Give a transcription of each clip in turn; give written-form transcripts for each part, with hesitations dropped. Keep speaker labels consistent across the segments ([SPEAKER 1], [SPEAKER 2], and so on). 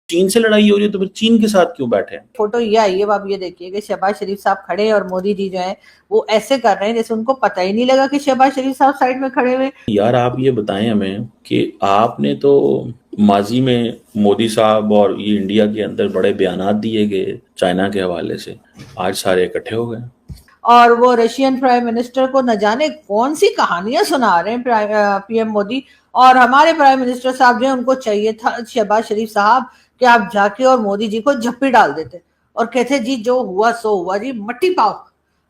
[SPEAKER 1] चीन से लड़ाई हो रही है तो फिर चीन के साथ क्यों बैठे हैं?
[SPEAKER 2] फोटो ये आई है, अब आप ये देखिए कि शहबाज शरीफ साहब खड़े हैं और मोदी जी जो है वो ऐसे कर रहे हैं जैसे उनको पता ही नहीं लगा कि शहबाज शरीफ साहब साइड में खड़े हुए।
[SPEAKER 1] यार आप ये बताएं हमें कि आपने तो माजी में मोदी साहब और ये इंडिया के अंदर बड़े बयानात दिए गए चाइना के हवाले से, आज सारे इकट्ठे हो गए।
[SPEAKER 2] और वो रशियन प्राइम मिनिस्टर को न जाने कौन सी कहानियां सुना रहे हैं पीएम मोदी। और हमारे प्राइम मिनिस्टर साहब जो है उनको चाहिए था शहबाज शरीफ साहब कि आप जाके और मोदी जी को झप्पी डाल देते और कहते जी जो हुआ सो हुआ जी, मट्टी पाओ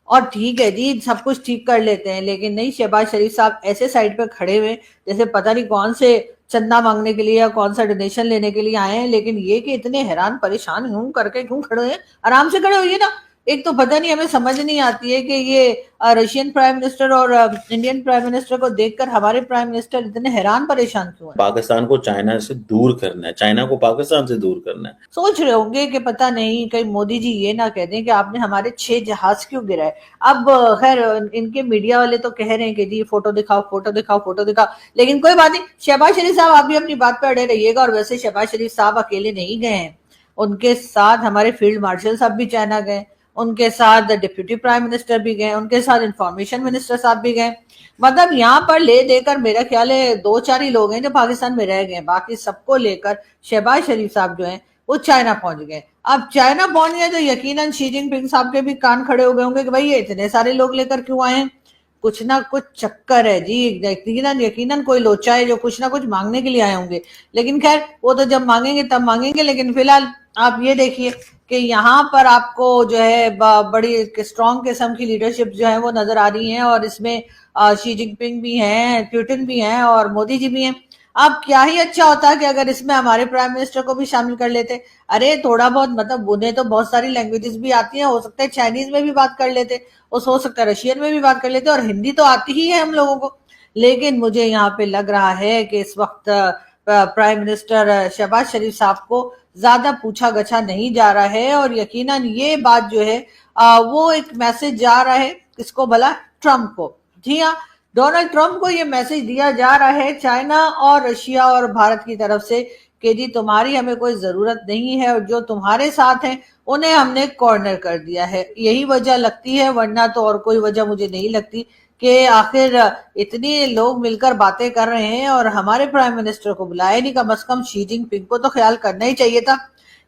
[SPEAKER 2] और ठीक है जी, सब कुछ ठीक कर लेते हैं। लेकिन नहीं, शहबाज शरीफ साहब ऐसे साइड पे खड़े हुए जैसे पता नहीं कौन से चंदा मांगने के लिए या कौन सा डोनेशन लेने के लिए आए हैं। लेकिन ये कि इतने हैरान परेशान यूं करके क्यों खड़े हैं, आराम से खड़े होइए ना। एक तो पता नहीं, हमें समझ नहीं आती है कि ये रशियन प्राइम मिनिस्टर और इंडियन प्राइम मिनिस्टर को देखकर हमारे प्राइम मिनिस्टर इतने हैरान परेशान क्यों है।
[SPEAKER 1] पाकिस्तान को चाइना से दूर करना है, चाइना को पाकिस्तान से दूर करना है।
[SPEAKER 2] सोच रहे होंगे कि पता नहीं कहीं मोदी जी ये ना कह दें कि आपने हमारे 6 जहाज क्यों गिराए। अब खैर इनके मीडिया वाले तो कह रहे हैं कि जी फोटो दिखाओ फोटो दिखाओ फोटो दिखाओ, लेकिन कोई बात नहीं, शहबाज शरीफ साहब आप भी अपनी बात पे अड़े रहिएगा। और वैसे शहबाज शरीफ साहब अकेले नहीं गए हैं, उनके साथ हमारे फील्ड मार्शल साहब भी चाइना गए, उनके साथ डिप्यूटी प्राइम मिनिस्टर भी गए, उनके साथ इंफॉर्मेशन मिनिस्टर साहब भी गए। मतलब यहाँ पर ले देकर मेरा ख्याल है 2-4 ही लोग हैं जो पाकिस्तान में रह गए, बाकी सबको लेकर शहबाज शरीफ साहब जो हैं वो चाइना पहुंच गए। अब चाइना पहुंच गए तो यकीनन शी जिनपिंग साहब के भी कान खड़े हो गए होंगे कि भाई ये इतने सारे लोग लेकर क्यों आए हैं, कुछ ना कुछ चक्कर है जी। यकीनन यकीनन कोई लोचा है जो कुछ ना कुछ मांगने के लिए आए होंगे। लेकिन खैर वो तो जब मांगेंगे तब मांगेंगे। लेकिन फिलहाल आप ये देखिए कि यहाँ पर आपको जो है बड़ी स्ट्रॉन्ग किस्म की लीडरशिप जो है वो नजर आ रही है। और इसमें शी जिनपिंग भी हैं, पुतिन भी हैं और मोदी जी भी हैं। अब क्या ही अच्छा होता कि अगर इसमें हमारे प्राइम मिनिस्टर को भी शामिल कर लेते। अरे थोड़ा बहुत, मतलब उन्हें तो बहुत सारी लैंग्वेजेस भी आती हैं, हो सकता है चाइनीज में भी बात कर लेते, और हो सकता है रशियन में भी बात कर लेते, और हिंदी तो आती ही है हम लोगों को। लेकिन मुझे यहाँ पे लग रहा है कि इस वक्त प्राइम मिनिस्टर शहबाज शरीफ साहब को ज्यादा पूछा गछा नहीं जा रहा है। और यकीनन ये बात जो है वो एक मैसेज जा रहा है, किसको भला, ट्रंप को। जी हाँ, डोनाल्ड ट्रंप को ये मैसेज दिया जा रहा है चाइना और रशिया और भारत की तरफ से कि जी तुम्हारी हमें कोई जरूरत नहीं है और जो तुम्हारे साथ हैं उन्हें हमने कॉर्नर कर दिया है। यही वजह लगती है, वरना तो और कोई वजह मुझे नहीं लगती कि आखिर इतने लोग मिलकर बातें कर रहे हैं और हमारे प्राइम मिनिस्टर को बुलाया नहीं। कम से कम शी जिनपिंग को तो ख्याल करना ही चाहिए था,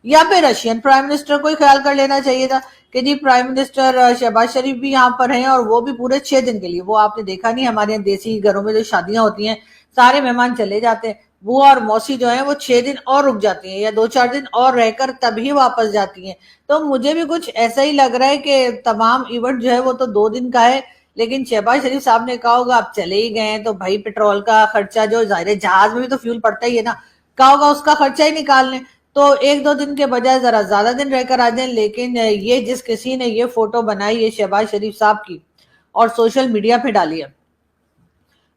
[SPEAKER 2] या फिर रशियन प्राइम मिनिस्टर को ही ख्याल कर लेना चाहिए था कि जी प्राइम मिनिस्टर शहबाज शरीफ भी यहाँ पर हैं और वो भी पूरे 6 दिन के लिए। वो आपने देखा नहीं, हमारे यहाँ देसी घरों में जो शादियां होती हैं सारे मेहमान चले जाते हैं, बुआ और मौसी जो है वो 6 दिन और रुक जाती हैं या 2-4 दिन और रहकर तभी वापस जाती हैं। तो मुझे भी कुछ ऐसा ही लग रहा है कि तमाम इवेंट जो है वो तो 2 दिन का है। लेकिन शहबाज शरीफ साहब ने कहा होगा आप चले ही गए हैं तो भाई पेट्रोल का खर्चा, जो जाहिर जहाज में भी तो फ्यूल पड़ता ही है ना, कहा होगा उसका खर्चा ही निकाल लें। तो 1-2 दिन के बजाय जरा ज्यादा दिन रहकर आ जाए। लेकिन ये जिस किसी ने ये फोटो बनाई है शहबाज शरीफ साहब की और सोशल मीडिया पे डाली है,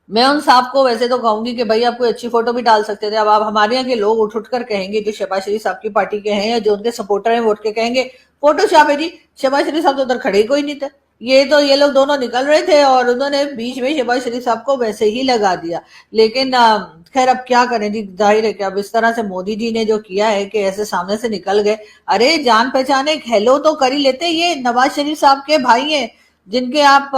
[SPEAKER 2] मैं उन साहब को वैसे तो कहूंगी कि भाई आप कोई अच्छी फोटो भी डाल सकते थे। अब आप हमारे यहाँ के लोग उठ उठ कर कहेंगे जो शहबाज शरीफ साहब की पार्टी के हैं या जो उनके सपोर्टर हैं, वो उठ के कहेंगे फोटो छापे जी, शहबाज शरीफ साहब तो उधर खड़े ही कोई नहीं थे। ये लोग दोनों निकल रहे थे और उन्होंने बीच में शहबाज शरीफ साहब को वैसे ही लगा दिया। लेकिन खैर अब क्या करें जी, जाहिर है कि अब इस तरह से मोदी जी ने जो किया है कि ऐसे सामने से निकल गए। अरे जान पहचान एक हेलो तो कर ही लेते। ये नवाज शरीफ साहब के भाई हैं जिनके आप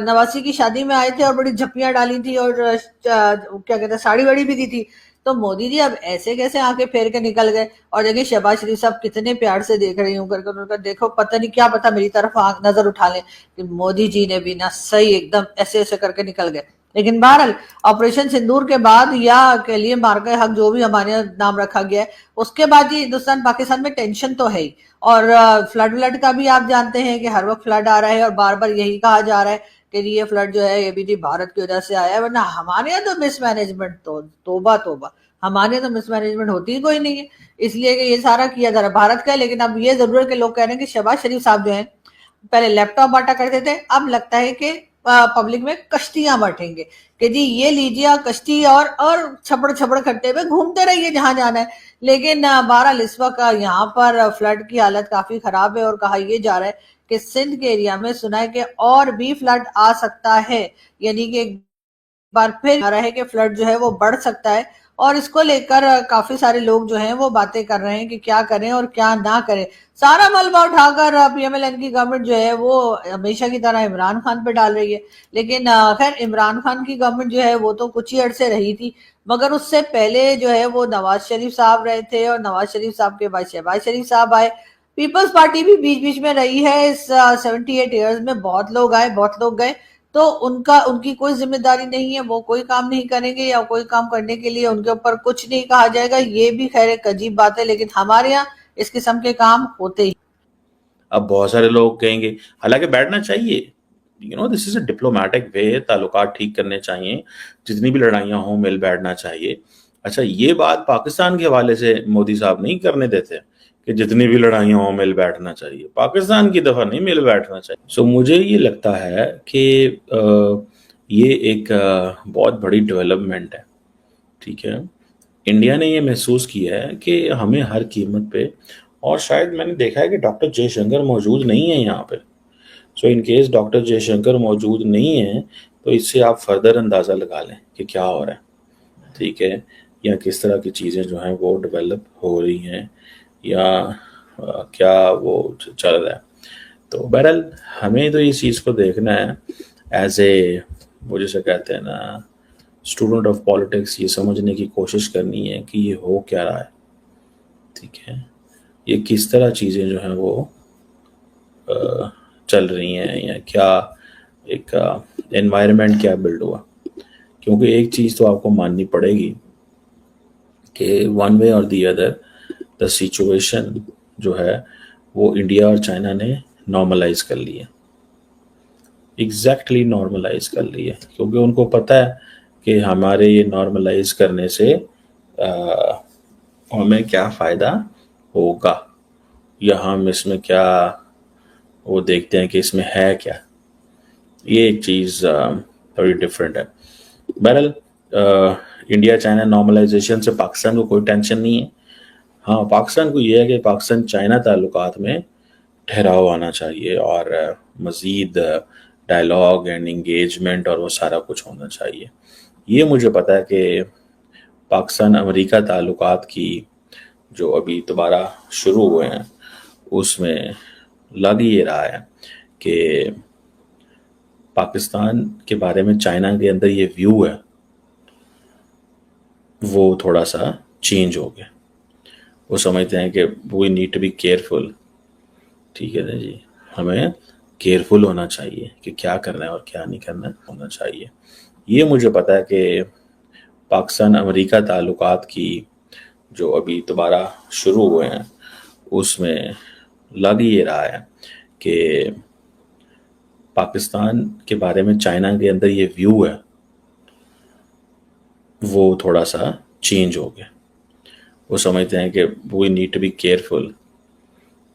[SPEAKER 2] नवासी की शादी में आए थे और बड़ी झप्पियां डाली थी और क्या कहते हैं साड़ी वाड़ी भी दी थी। तो मोदी जी अब ऐसे कैसे आके फेर के निकल गए। और देखिए शहबाज शरीफ साहब कितने प्यार से देख रही हूँ करके, उनका देखो पता नहीं क्या पता मेरी तरफ आंख नजर उठा ले कि मोदी जी ने भी ना सही एकदम ऐसे ऐसे करके निकल गए। लेकिन बहरहाल ऑपरेशन सिंदूर के बाद या के लिए मार्का हक जो भी हमारे यहाँ नाम रखा गया है, उसके बाद ही हिंदुस्तान पाकिस्तान में टेंशन तो है ही। और फ्लड व्लड का भी आप जानते हैं कि हर वक्त फ्लड आ रहा है और बार बार यही कहा जा रहा है कि ये फ्लड जो है ये भी भारत की वजह से आया है। वरना हमारे यहाँ तो मिसमैनेजमेंट तो तोबा तोबा, हमारे यहाँ तो मिसमैनेजमेंट होती ही कोई नहीं है। इसलिए कि ये सारा किया जा रहा है भारत का है। लेकिन अब ये जरूर है कि लोग कह रहे हैं कि शहबाज शरीफ साहब जो है पहले लैपटॉप बांटा करते थे, अब लगता है कि पब्लिक में कश्तियां बांटेंगे कि जी ये लीजिए कश्ती और छपड़ छपड़ करते हुए घूमते रहिए जहां जाना है। लेकिन बहरहाल इस वक्त यहाँ पर फ्लड की हालत काफी खराब है और कहा यह जा रहा है कि सिंध के एरिया में सुना है कि और भी फ्लड आ सकता है। यानी कि एक बार फिर आ रहा है कि फ्लड जो है वो बढ़ सकता है और इसको लेकर काफी सारे लोग जो हैं वो बातें कर रहे हैं कि क्या करें और क्या ना करें। सारा मलबा उठाकर पीएमएलएन की गवर्नमेंट जो है वो हमेशा की तरह इमरान खान पे डाल रही है। लेकिन खैर इमरान खान की गवर्नमेंट जो है वो तो कुछ ही अरसे रही थी, मगर उससे पहले जो है वो नवाज शरीफ साहब रहे थे और नवाज शरीफ साहब के बाद शहबाज शरीफ साहब आए। पीपल्स पार्टी भी बीच बीच में रही है। इस 78 ईयर्स में बहुत लोग आए, बहुत लोग गए, तो उनकी कोई जिम्मेदारी नहीं है, वो कोई काम नहीं करेंगे या कोई काम करने के लिए उनके ऊपर कुछ नहीं कहा जाएगा। ये भी खैर एक अजीब बात है, लेकिन हमारे यहाँ इस किस्म के काम होते ही।
[SPEAKER 1] अब बहुत सारे लोग कहेंगे, हालांकि बैठना चाहिए, this is a diplomatic way, ताल्लुकात ठीक करने चाहिए, जितनी भी लड़ाइयां हों मिल बैठना चाहिए। अच्छा, ये बात पाकिस्तान के हवाले से मोदी साहब नहीं करने देते कि जितनी भी लड़ाइयां हों मिल बैठना चाहिए, पाकिस्तान की दफा नहीं मिल बैठना चाहिए। सो मुझे ये लगता है कि ये एक बहुत बड़ी डेवलपमेंट है। ठीक है, इंडिया ने ये महसूस किया है कि हमें हर कीमत पे, और शायद मैंने देखा है कि डॉक्टर जयशंकर मौजूद नहीं है यहाँ पे। सो इन केस डॉक्टर जयशंकर मौजूद नहीं है तो इससे आप फर्दर अंदाज़ा लगा लें कि क्या हो रहा है, ठीक है, या किस तरह की चीज़ें जो हैं वो डेवलप हो रही हैं, या क्या वो चल रहा है। तो बहरहाल हमें तो इस चीज़ को देखना है एज ए, वो जैसे कहते हैं ना, स्टूडेंट ऑफ पॉलिटिक्स, ये समझने की कोशिश करनी है कि ये हो क्या रहा है। ठीक है, ये किस तरह चीज़ें जो हैं वो चल रही हैं, या क्या एक एनवायरनमेंट क्या बिल्ड हुआ। क्योंकि एक चीज़ तो आपको माननी पड़ेगी कि वन वे और दी अदर द सिचुएशन जो है वो इंडिया और चाइना ने नॉर्मलाइज कर ली है, एग्जैक्टली नॉर्मलाइज कर ली है, क्योंकि उनको पता है कि हमारे ये नॉर्मलाइज करने से हमें क्या फ़ायदा होगा, या हम इसमें क्या वो देखते हैं कि इसमें है क्या। ये एक चीज़ थोड़ी डिफरेंट है। बहरहाल इंडिया चाइना नॉर्मलाइजेशन से पाकिस्तान को कोई टेंशन नहीं है। हाँ, पाकिस्तान को ये है कि पाकिस्तान चाइना ताल्लुकात में ठहराव आना चाहिए और मज़ीद डायलॉग एंड इंगेजमेंट और वो सारा कुछ होना चाहिए। ये मुझे पता है कि पाकिस्तान अमेरिका ताल्लुकात की जो अभी दोबारा शुरू हुए हैं उसमें लग ये रहा है कि पाकिस्तान के बारे में चाइना के अंदर ये व्यू है वो थोड़ा सा चेंज हो गया। वो समझते हैं कि we need to be careful. ठीक है ना जी, हमें केयरफुल होना चाहिए कि क्या करना है और क्या नहीं करना होना चाहिए। ये मुझे पता है कि पाकिस्तान अमेरिका ताल्लुकात की जो अभी दोबारा शुरू हुए हैं उसमें लग ये रहा है कि पाकिस्तान के बारे में चाइना के अंदर ये व्यू है वो थोड़ा सा चेंज हो गया। वो समझते हैं कि we need to be careful.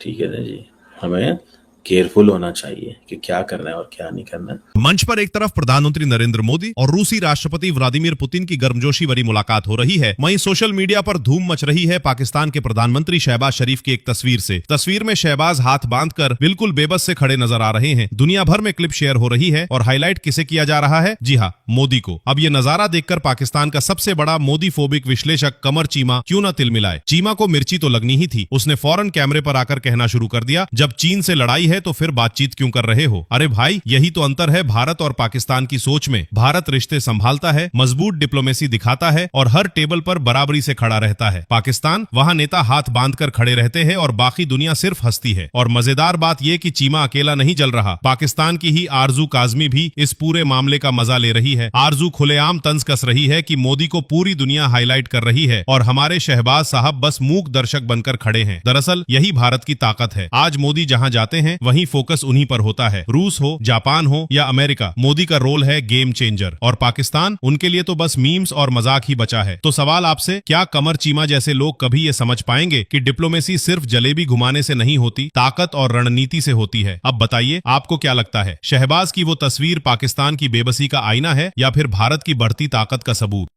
[SPEAKER 1] ठीक है ना जी, हमें केयरफुल होना चाहिए कि क्या करना है और क्या नहीं करना।
[SPEAKER 3] मंच पर एक तरफ प्रधानमंत्री नरेंद्र मोदी और रूसी राष्ट्रपति व्लादिमीर पुतिन की गर्मजोशी भरी मुलाकात हो रही है, वहीं सोशल मीडिया पर धूम मच रही है पाकिस्तान के प्रधानमंत्री शहबाज शरीफ की एक तस्वीर से। तस्वीर में शहबाज हाथ बांधकर बिल्कुल बेबस से खड़े नजर आ रहे हैं। दुनिया भर में क्लिप शेयर हो रही है और हाईलाइट किसे किया जा रहा है? जी हाँ, मोदी को। अब ये नजारा देखकर पाकिस्तान का सबसे बड़ा मोदी फोबिक विश्लेषक कमर चीमा क्यों न तिलमिलाए। चीमा को मिर्ची तो लगनी ही थी। उसने फौरन कैमरे पर आकर कहना शुरू कर दिया, जब चीन से लड़ाई है तो फिर बातचीत क्यों कर रहे हो? अरे भाई, यही तो अंतर है भारत और पाकिस्तान की सोच में। भारत रिश्ते संभालता है, मजबूत डिप्लोमेसी दिखाता है और हर टेबल पर बराबरी से खड़ा रहता है। पाकिस्तान, वहां नेता हाथ बांधकर खड़े रहते हैं और बाकी दुनिया सिर्फ हंसती है। और मजेदार बात यह कि चीमा अकेला नहीं जल रहा, पाकिस्तान की ही आरजू काजमी भी इस पूरे मामले का मजा ले रही है। आरजू खुलेआम तंज कस रही है कि मोदी को पूरी दुनिया हाईलाइट कर रही है और हमारे शहबाज साहब बस मूक दर्शक बनकर खड़े हैं। दरअसल यही भारत की ताकत है। आज मोदी जहां जाते हैं वहीं फोकस उन्हीं पर होता है। रूस हो, जापान हो या अमेरिका, मोदी का रोल है गेम चेंजर। और पाकिस्तान, उनके लिए तो बस मीम्स और मजाक ही बचा है। तो सवाल आपसे, क्या कमर चीमा जैसे लोग कभी ये समझ पाएंगे कि डिप्लोमेसी सिर्फ जलेबी घुमाने से नहीं होती, ताकत और रणनीति से होती है? अब बताइए, आपको क्या लगता है? शहबाज की वो तस्वीर पाकिस्तान की बेबसी का आईना है या फिर भारत की बढ़ती ताकत का सबूत?